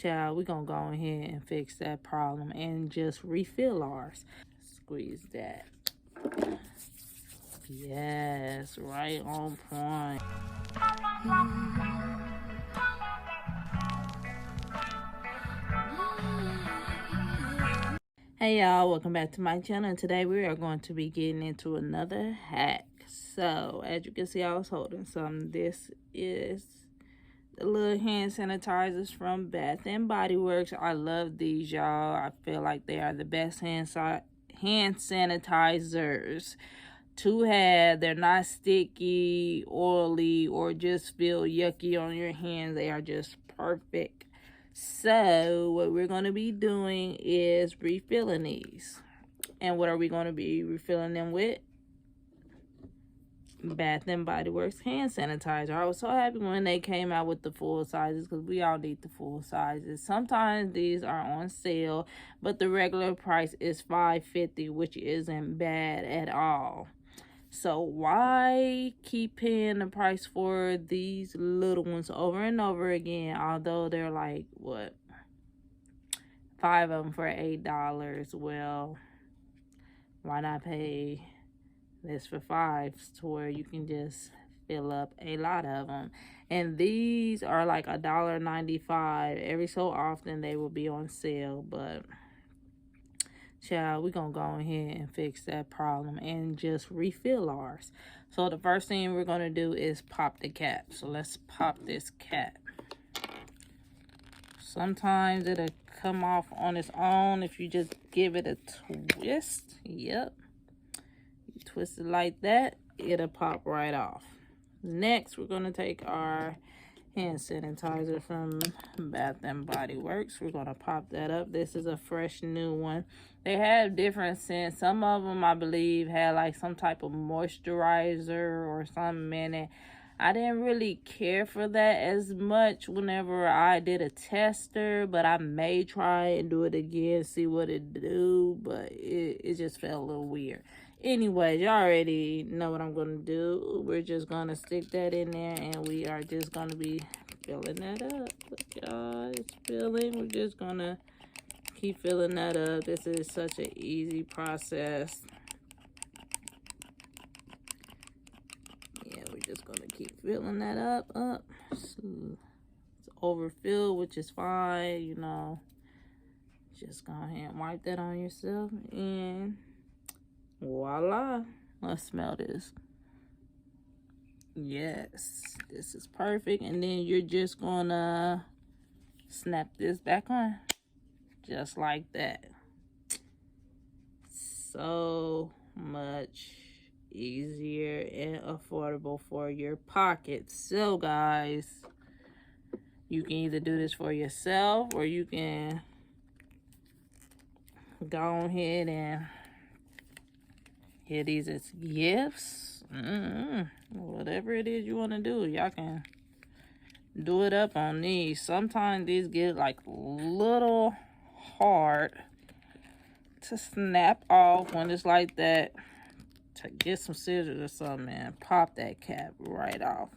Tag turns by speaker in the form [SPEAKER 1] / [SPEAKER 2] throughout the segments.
[SPEAKER 1] Child, we're gonna go ahead and fix that problem and just refill ours. Squeeze that. Yes, right on point. Hey y'all, welcome back to my channel. And today we are going to be getting into another hack. So as you can see, I was holding some. This is the little hand sanitizers from Bath and Body Works. I love these, y'all. I feel like they are the best hand sanitizers to have. They're not sticky, oily, or just feel yucky on your hands. They are just perfect. So what we're going to be doing is refilling these. And what are we going to be refilling them with? Bath and Body Works hand sanitizer. I was so happy when they came out with the full sizes, because we all need the full sizes. Sometimes these are on sale, but the regular price is $5.50, which isn't bad at all. So why keep paying the price for these little ones over and over again, although they're like, what, 5 of them for $8? Well, why not pay this for $5 to where you can just fill up a lot of them? And these are like $1.95. Every so often they will be on sale, but child, we're gonna go ahead and fix that problem and just refill ours. So the first thing we're gonna do is pop the cap. So let's pop this cap. Sometimes it'll come off on its own if you just give it a twist. Yep, you twist it like that, it'll pop right off. Next, we're gonna take our hand sanitizer from Bath and Body Works. We're gonna pop that up. This is a fresh new one. They have different scents. Some of them, I believe, had like some type of moisturizer or something in it. I didn't really care for that as much whenever I did a tester, but I may try and do it again, see what it do, but it just felt a little weird. Anyways, you already know what I'm going to do. We're just going to stick that in there, and we are just going to be filling that up. Look, y'all, it's filling. We're just going to keep filling that up. This is such an easy process. Yeah, we're just going to keep filling that up. So it's overfilled, which is fine, you know. Just go ahead and wipe that on yourself, and voila. Let's smell this. Yes, this is perfect. And then you're just gonna snap this back on, just like that. So much easier and affordable for your pockets. So guys, you can either do this for yourself, or you can go ahead and get these as gifts. Whatever it is you want to do, y'all can do it up on these. Sometimes these get like a little hard to snap off when it's like that. To get some scissors or something and pop that cap right off.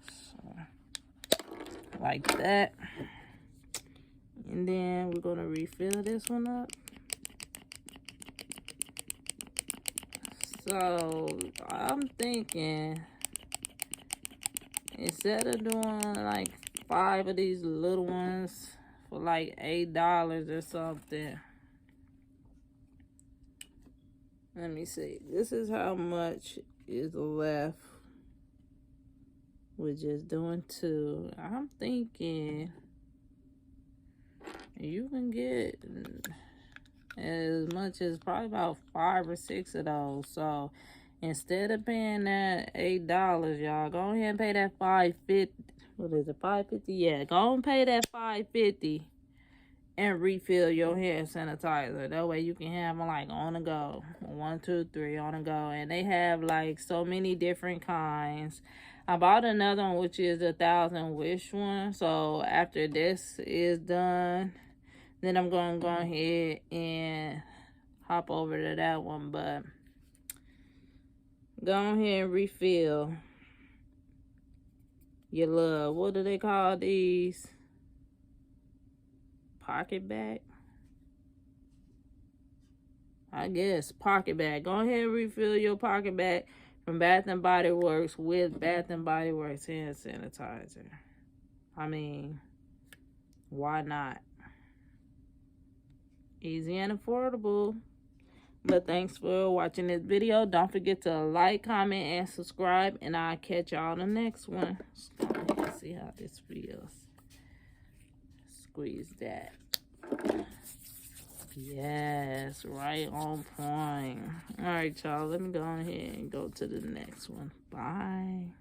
[SPEAKER 1] So, like that. And then we're going to refill this one up. So I'm thinking, instead of doing like 5 of these little ones for like $8 or something, let me see, this is how much is left with just doing 2. I'm thinking you can get as much as probably about 5 or 6 of those. So instead of paying that $8, y'all, go ahead and pay that $5.50. What is it, $5.50? Yeah, go and pay that $5.50 and refill your hand sanitizer. That way you can have them like on the go. 1, 2, 3 on the go. And they have like so many different kinds. I bought another one, which is a 1,000 wish one. So after this is done, then I'm going to go ahead and hop over to that one. But go ahead and refill your love. What do they call these? pocket bag. I guess pocket bag. Go ahead and refill your pocket bag from Bath and Body Works with Bath and Body Works hand sanitizer. I mean, why not? Easy and affordable. But thanks for watching this video. Don't forget to like, comment, and subscribe. And I'll catch y'all on the next one. Let's see how this feels. Squeeze that. Yes, right on point. All right, y'all. Let me go ahead and go to the next one. Bye.